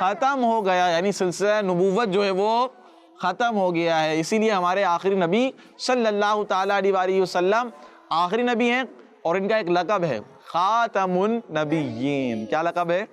ختم ہو گیا، یعنی سلسلہ نبوت جو ہے وہ ختم ہو گیا ہے. اسی لیے ہمارے آخری نبی صلی اللہ تعالیٰ علیہ وآلہ وسلم آخری نبی ہیں، اور ان کا ایک لقب ہے خاتم النبیین. کیا لقب ہے؟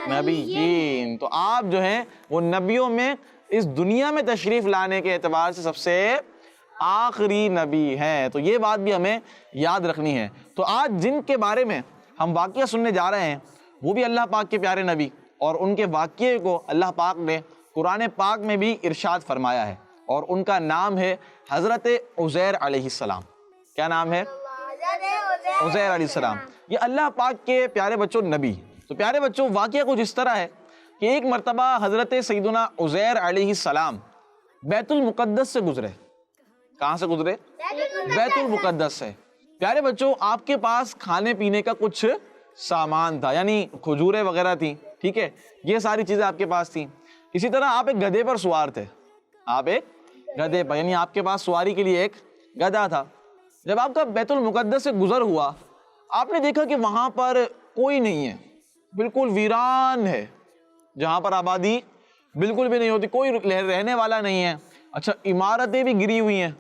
نبیین. تو آپ جو ہیں وہ نبیوں میں اس دنیا میں تشریف لانے کے اعتبار سے سب سے آخری نبی ہیں. تو یہ بات بھی ہمیں یاد رکھنی ہے. تو آج جن کے بارے میں ہم واقعہ سننے جا رہے ہیں وہ بھی اللہ پاک کے پیارے نبی، اور ان کے واقعے کو اللہ پاک نے قرآن پاک میں بھی ارشاد فرمایا ہے، اور ان کا نام ہے حضرت عزیر علیہ السلام. کیا نام ہے؟ عزیر علیہ السلام. یہ اللہ پاک کے پیارے بچوں نبی. تو پیارے بچوں واقعہ کچھ اس طرح ہے کہ ایک مرتبہ حضرت سیدنا عزیر علیہ السلام بیت المقدس سے گزرے. کہاں سے گزرے؟ بیت المقدس سے. پیارے بچوں آپ کے پاس کھانے پینے کا کچھ سامان تھا، یعنی کھجوریں وغیرہ تھیں، ٹھیک ہے، یہ ساری چیزیں آپ کے پاس تھیں. اسی طرح آپ ایک گدھے پر سوار تھے. آپ ایک گدھے پر، یعنی آپ کے پاس سواری کے لیے ایک گدھا تھا. جب آپ کا بیت المقدس سے گزر ہوا، آپ نے دیکھا کہ وہاں پر کوئی نہیں ہے، بالکل ویران ہے، جہاں پر آبادی بالکل بھی نہیں ہوتی، کوئی رہنے والا نہیں ہے. اچھا، عمارتیں بھی گری ہوئی ہیں،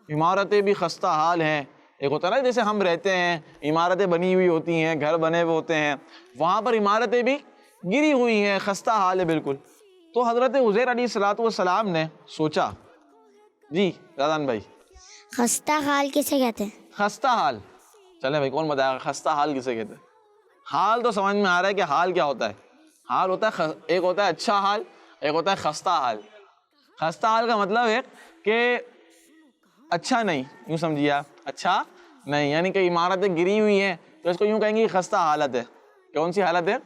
عمارتیں بھی خستہ حال ہیں. ایک ہوتا ہے نا جیسے ہم رہتے ہیں، عمارتیں بنی ہوئی ہوتی ہیں، گھر بنے ہوئے ہوتے ہیں، وہاں پر عمارتیں بھی گری ہوئی ہیں، خستہ حال ہے بالکل. تو حضرت عزیر علیہ السلام نے سوچا، جی رضان بھائی، خستہ حال کسے کہتے ہیں؟ خستہ حال، چلے بھائی کون بتائے گا خستہ حال کسے کہتے ہیں؟ حال تو سمجھ میں آ رہا ہے کہ حال کیا ہوتا ہے. حال ہوتا ہے ایک ہوتا ہے اچھا حال، ایک ہوتا ہے خستہ حال. خستہ حال کا مطلب ہے کہ اچھا نہیں، یوں سمجھیے آپ، اچھا نہیں، یعنی کہ عمارتیں گری ہوئی ہیں تو اس کو یوں کہیں گے خستہ حالت ہے. کون سی حالت ہے؟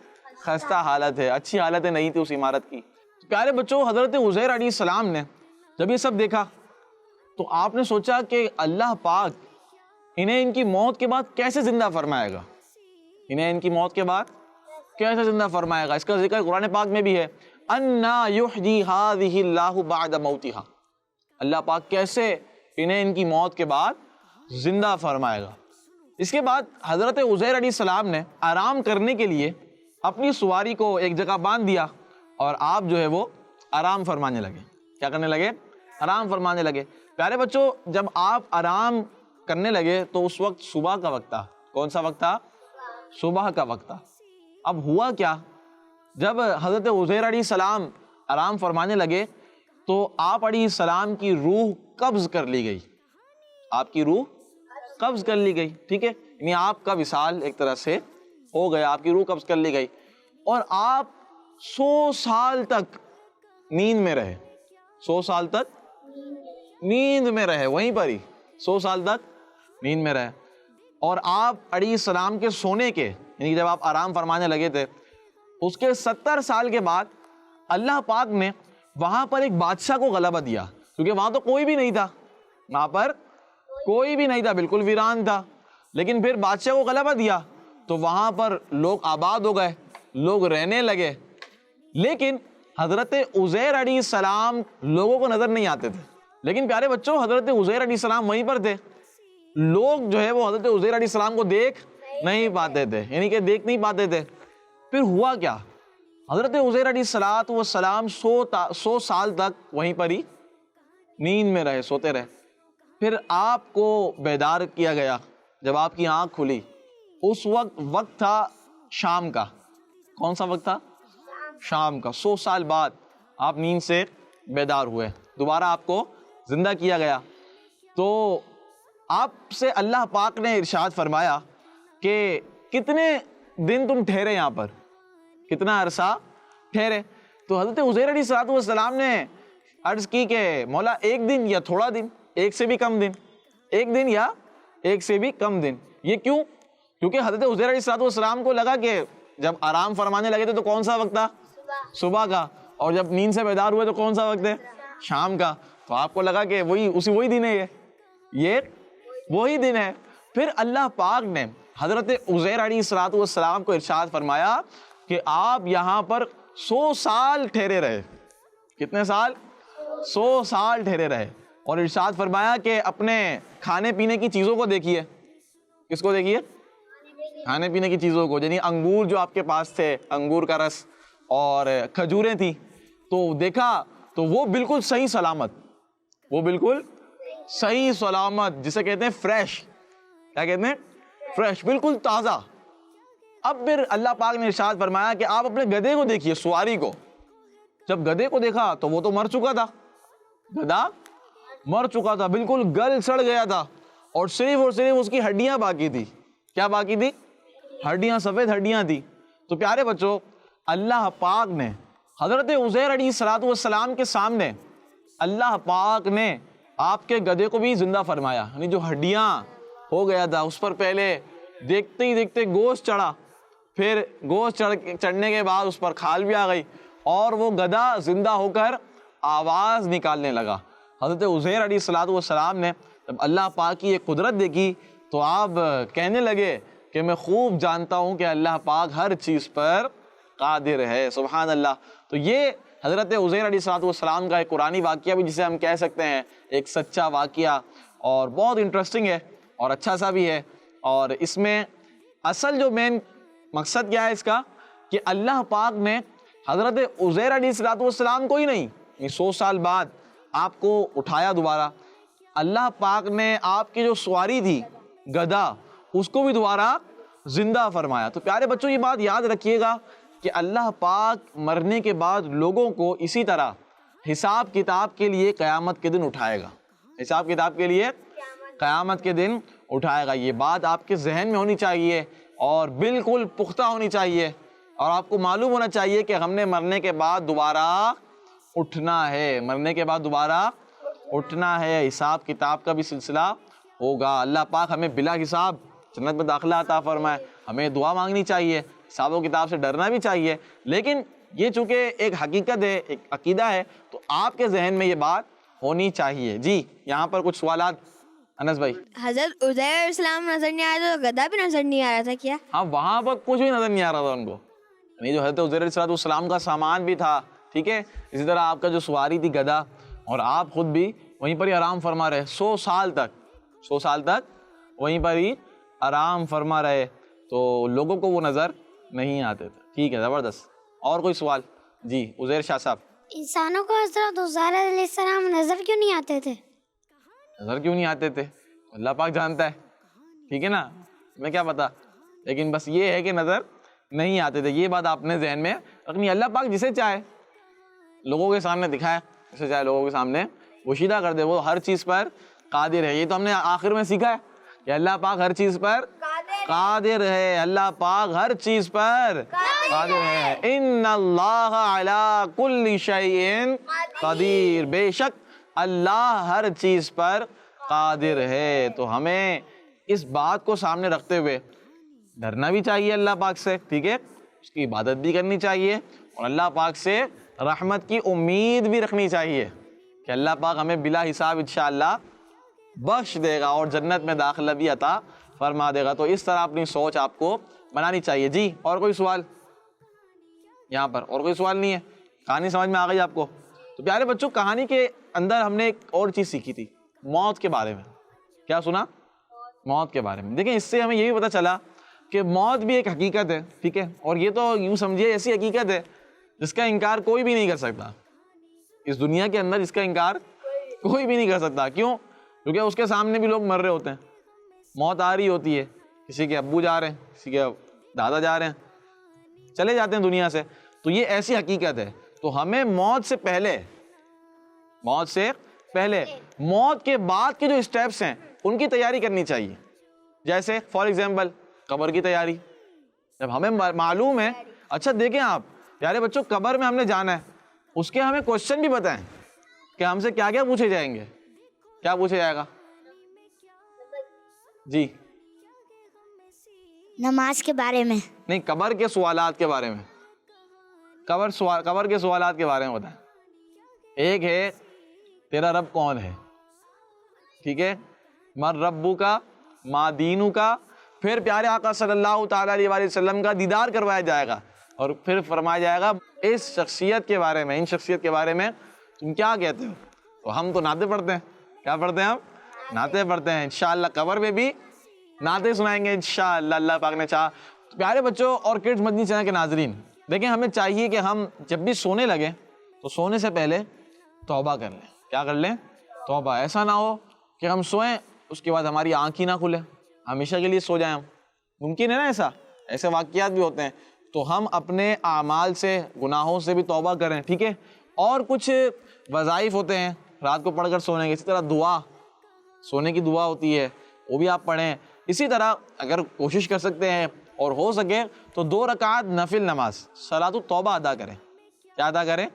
خستہ حالت ہے، اچھی حالت نہیں تھی اس عمارت کی. پیارے بچوں حضرت عزیر علیہ السلام نے جب یہ سب دیکھا تو آپ نے سوچا کہ اللہ پاک انہیں ان کی موت کے بعد کیسے زندہ فرمائے گا، انہیں ان کی موت کے بعد کیسے زندہ فرمائے گا. اس کا ذکر قرآن پاک میں بھی ہے، انا یحیی ہذہ اللہ بعد موتہا. اللہ پاک کیسے انہیں ان کی موت کے بعد زندہ فرمائے گا. اس کے بعد حضرت عزیر علیہ السلام نے آرام کرنے کے لیے اپنی سواری کو ایک جگہ باندھ دیا، اور آپ جو ہے وہ آرام فرمانے لگے. کیا کرنے لگے؟ آرام فرمانے لگے. پیارے بچوں جب آپ آرام کرنے لگے تو اس وقت صبح کا وقت تھا. کون سا وقت تھا؟ صبح کا وقت تھا. اب ہوا کیا، جب حضرت عزیر علیہ السلام آرام فرمانے لگے تو آپ علیہ السلام کی روح قبض کر لی گئی. آپ کی روح قبض کر لی گئی، ٹھیک ہے، یعنی آپ کا وصال ایک طرح سے ہو گیا، آپ کی روح قبض کر لی گئی، اور آپ 100 سال تک نیند میں رہے. 100 سال تک نیند میں رہے، وہیں پر ہی 100 سال تک نیند میں رہے. اور آپ علیہ السلام کے سونے کے، یعنی جب آپ آرام فرمانے لگے تھے، اس کے 70 سال کے بعد اللہ پاک نے وہاں پر ایک بادشاہ کو غلبہ دیا، کیونکہ وہاں تو کوئی بھی نہیں تھا، وہاں پر کوئی بھی نہیں تھا، بالکل ویران تھا. لیکن پھر بادشاہ کو غلبہ دیا تو وہاں پر لوگ آباد ہو گئے، لوگ رہنے لگے. لیکن حضرت عزیر علیہ السلام لوگوں کو نظر نہیں آتے تھے. لیکن پیارے بچوں حضرت عزیر علیہ السلام وہیں پر تھے. لوگ جو ہے وہ حضرت عزیر علیہ السلام کو دیکھ نہیں پاتے تھے، یعنی کہ دیکھ نہیں پاتے تھے. پھر ہوا کیا، حضرت عزیر علیہ السلام 100 سال تک وہیں پر ہی نیند میں رہے، سوتے رہے. پھر آپ کو بیدار کیا گیا. جب آپ کی آنکھ کھلی اس وقت تھا شام کا. کون سا وقت تھا؟ شام کا. 100 سال بعد آپ نیند سے بیدار ہوئے، دوبارہ آپ کو زندہ کیا گیا. تو آپ سے اللہ پاک نے ارشاد فرمایا کہ کتنے دن تم ٹھہرے یہاں پر، کتنا عرصہ ٹھہرے. تو حضرت عزیر علیہ السلام نے عرض کی کہ مولا ایک دن یا تھوڑا دن، ایک سے بھی کم دن، ایک دن یا ایک سے بھی کم دن. یہ کیوں؟ کیونکہ حضرت عزیر علیہ السلام کو لگا کہ جب آرام فرمانے لگے تھے تو کون سا وقت تھا؟ صبح کا. اور جب نیند سے بیدار ہوئے تو کون سا وقت ہے؟ شام کا. تو آپ کو لگا کہ وہی دن ہے، یہ وہی دن ہے. پھر اللہ پاک نے حضرت عزیر علیہ السلام کو ارشاد فرمایا کہ آپ یہاں پر 100 سال ٹھہرے رہے. کتنے سال؟ 100 سال ٹھہرے رہے. اور ارشاد فرمایا کہ اپنے کھانے پینے کی چیزوں کو دیکھیے. کس کو دیکھیے؟ کھانے پینے کی چیزوں کو، یعنی انگور جو آپ کے پاس تھے، انگور کا رس، اور کھجوریں تھیں، تو دیکھا تو وہ بالکل صحیح سلامت، وہ بالکل صحیح سلامت، جسے کہتے ہیں فریش، کیا کہتے ہیں؟ فریش، بالکل تازہ۔ اب پھر اللہ پاک نے ارشاد فرمایا کہ آپ اپنے گدھے کو دیکھیے، سواری کو۔ جب گدھے کو دیکھا تو وہ تو مر چکا تھا، گدھا مر چکا تھا، بالکل گل سڑ گیا تھا، اور صرف اس کی ہڈیاں باقی تھی۔ کیا باقی تھی؟ ہڈیاں، سفید ہڈیاں تھی۔ تو پیارے بچوں، اللہ پاک نے حضرت عزیر علیہ السلام کے سامنے اللہ پاک نے آپ کے گدھے کو بھی زندہ فرمایا، یعنی جو ہڈیاں ہو گیا تھا اس پر پہلے دیکھتے ہی دیکھتے گوشت چڑھا، پھر گوشت چڑھنے کے بعد اس پر کھال بھی آ گئی، اور وہ گدھا زندہ ہو کر آواز نکالنے لگا۔ حضرت عزیر علیہ السلام نے جب اللہ پاک کی یہ قدرت دیکھی تو آپ کہنے لگے کہ میں خوب جانتا ہوں کہ اللہ پاک ہر چیز پر قادر ہے، سبحان اللہ۔ تو یہ حضرت عزیر علیہ السلام کا ایک قرآنی واقعہ بھی جسے ہم کہہ سکتے ہیں ایک سچا واقعہ، اور بہت انٹرسٹنگ ہے اور اچھا سا بھی ہے۔ اور اس میں اصل جو مین مقصد کیا ہے اس کا، کہ اللہ پاک نے حضرت عزیر علیہ السلام کو ہی نہیں، 100 سال بعد آپ کو اٹھایا دوبارہ۔ اللہ پاک نے آپ کی جو سواری تھی گدھا، اس کو بھی دوبارہ زندہ فرمایا۔ تو پیارے بچوں یہ بات یاد رکھیے گا کہ اللہ پاک مرنے کے بعد لوگوں کو اسی طرح حساب کتاب کے لیے قیامت کے دن اٹھائے گا، حساب کتاب کے لیے قیامت کے دن اٹھائے گا۔ یہ بات آپ کے ذہن میں ہونی چاہیے اور بالکل پختہ ہونی چاہیے، اور آپ کو معلوم ہونا چاہیے کہ ہم نے مرنے کے بعد دوبارہ اٹھنا ہے، مرنے کے بعد دوبارہ اٹھنا ہے، حساب کتاب کا بھی سلسلہ ہوگا۔ اللہ پاک ہمیں بلا حساب جنت میں داخلہ عطا فرمائے۔ ہمیں دعا مانگنی چاہیے، حساب و کتاب سے ڈرنا بھی چاہیے، لیکن یہ چونکہ ایک حقیقت ہے، ایک عقیدہ ہے، تو آپ کے ذہن میں یہ بات ہونی چاہیے۔ جی یہاں پر کچھ سوالات، انس بھائی۔ حضرت عزیر علیہ السلام نظر نہیں آیا تو گدھا بھی نظر نہیں آ رہا تھا کیا؟ ہاں وہاں پر کچھ بھی نظر نہیں آ رہا تھا ان کو، یعنی جو حضرت عزیر علیہ السلام کا سامان بھی تھا، ٹھیک ہے، اسی طرح آپ کا جو سواری تھی گدھا، اور آپ خود بھی وہیں پر ہی آرام فرما رہے 100 سال تک وہیں پر ہی آرام فرما رہے، تو لوگوں کو وہ نظر نہیں آتے تھے۔ ٹھیک ہے، زبردست۔ اور کوئی سوال؟ جی عزیر شاہ صاحب۔ انسانوں کو حضرت عزیر علیہ السلام نظر کیوں نہیں آتے تھے؟ نظر کیوں نہیں آتے تھے اللہ پاک جانتا ہے، ٹھیک ہے نا، میں کیا پتا، لیکن بس یہ ہے کہ نظر نہیں آتے تھے، یہ بات آپ نے ذہن میں رکھنی۔ اللہ پاک جسے چاہے لوگوں کے سامنے دکھائے، جسے چاہے لوگوں کے سامنے پوشیدہ کر دے، وہ ہر چیز پر قادر ہے۔ یہ تو ہم نے آخر میں سیکھا ہے کہ اللہ پاک ہر چیز پر قادر ہے، اللہ پاک ہر چیز پر قادر ہے۔ ان اللہ علی کل شیء قدیر، بے شک اللہ ہر چیز پر قادر ہے۔ تو ہمیں اس بات کو سامنے رکھتے ہوئے ڈرنا بھی چاہیے اللہ پاک سے، ٹھیک ہے، اس کی عبادت بھی کرنی چاہیے، اور اللہ پاک سے رحمت کی امید بھی رکھنی چاہیے کہ اللہ پاک ہمیں بلا حساب انشاءاللہ بخش دے گا اور جنت میں داخلہ بھی عطا فرما دے گا۔ تو اس طرح اپنی سوچ آپ کو بنانی چاہیے۔ جی اور کوئی سوال یہاں پر؟ اور کوئی سوال نہیں ہے؟ کہانی سمجھ میں آ گئی آپ کو؟ تو پیارے بچوں، کہانی کے اندر ہم نے ایک اور چیز سیکھی تھی، موت کے بارے میں۔ کیا سنا؟ موت کے بارے میں۔ دیکھیں اس سے ہمیں یہ بھی پتہ چلا کہ موت بھی ایک حقیقت ہے، ٹھیک ہے، اور یہ تو یوں سمجھیے ایسی حقیقت ہے جس کا انکار کوئی بھی نہیں کر سکتا اس دنیا کے اندر، اس کا انکار کوئی بھی نہیں کر سکتا۔ کیوں؟ کیونکہ اس کے سامنے بھی لوگ مر رہے ہوتے ہیں، موت آ رہی ہوتی ہے، کسی کے ابو جا رہے ہیں، کسی کے دادا جا رہے ہیں، چلے جاتے ہیں دنیا سے، تو یہ ایسی حقیقت ہے۔ تو ہمیں موت سے پہلے، موت کے بعد کے جو اسٹیپس ہیں ان کی تیاری کرنی چاہیے۔ جیسے فار ایگزامپل قبر کی تیاری، جب ہمیں معلوم ہے، اچھا دیکھیں آپ پیارے بچوں، قبر میں ہم نے جانا ہے، اس کے ہمیں کوشچن بھی بتائیں کہ ہم سے کیا کیا پوچھے جائیں گے۔ کیا پوچھا جائے گا؟ جی نماز کے بارے میں نہیں، قبر کے سوالات کے بارے میں، قبر کے سوالات کے بارے میں بتائیں۔ ایک ہے تیرا رب کون ہے، ٹھیک ہے، من ربو کا ما دینو کا، پھر پیارے آقا صلی اللہ تعالیٰ علیہ وآلہ وسلم کا دیدار کروایا جائے گا، اور پھر فرمایا جائے گا اس شخصیت کے بارے میں، ان شخصیت کے بارے میں تم کیا کہتے ہو۔ تو ہم تو نعتیں پڑھتے ہیں، کیا پڑھتے ہیں ہم؟ نعتیں پڑھتے ہیں۔ انشاءاللہ قبر میں بھی نعتیں سنائیں گے انشاءاللہ، اللہ پاک نے چاہا۔ پیارے بچوں اور کڈز مدنی چینل کے ناظرین، دیکھیں ہمیں چاہیے کہ ہم جب بھی سونے لگیں تو سونے سے پہلے توبہ کر لیں. کیا کر لیں؟ توبہ. ایسا نہ ہو کہ ہم سوئیں اس کے بعد ہماری آنکھ ہی نہ کھلے, ہمیشہ کے لیے سو جائیں ہم. ممکن ہے نا ایسا؟ ایسے واقعات بھی ہوتے ہیں. تو ہم اپنے اعمال سے, گناہوں سے بھی توبہ کریں, ٹھیک ہے. اور کچھ وظائف ہوتے ہیں رات کو پڑھ کر سونے کے, اسی طرح دعا, سونے کی دعا ہوتی ہے, وہ بھی آپ پڑھیں. اسی طرح اگر کوشش کر سکتے ہیں اور ہو سکے تو 2 رکعت نفل نماز صلاۃ التوبہ ادا کریں. کیا ادا کریں؟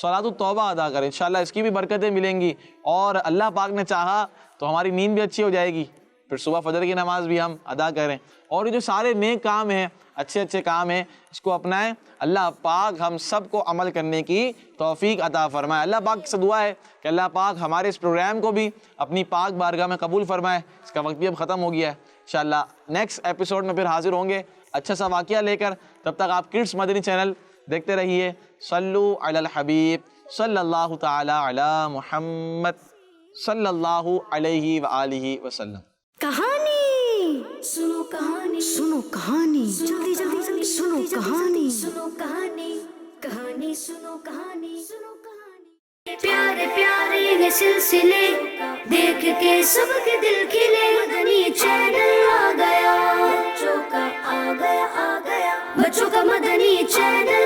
صلاۃ التوبہ ادا کریں. انشاءاللہ اس کی بھی برکتیں ملیں گی, اور اللہ پاک نے چاہا تو ہماری نیند بھی اچھی ہو جائے گی. پھر صبح فجر کی نماز بھی ہم ادا کریں. اور یہ جو سارے نیک کام ہیں, اچھے اچھے کام ہیں, اس کو اپنائیں. اللہ پاک ہم سب کو عمل کرنے کی توفیق عطا فرمائے. اللہ پاک سے دعا ہے کہ اللہ پاک ہمارے اس پروگرام کو بھی اپنی پاک بارگاہ میں قبول فرمائے. اس کا وقت بھی اب ختم ہو گیا ہے. انشاءاللہ نیکسٹ ایپیسوڈ میں پھر حاضر ہوں گے اچھا سا واقعہ لے کر. تب تک آپ کڈس مدنی چینل دیکھتے رہیے. صلو علی الحبیب صلی اللہ تعالی علی محمد صلی اللہ علیہ وآلہ وسلم. کہانی سنو, کہانی سنو, کہانی جلدی جلدی جلدی سنو, کہانی سنو, کہانی کہانی سنو, کہانی سنو, کہانی. پیارے پیارے یہ سلسلے دیکھ کے سب کے دل کھلے. مدنی چینل آ گیا, بچوں کا آ گیا, بچوں کا مدنی چینل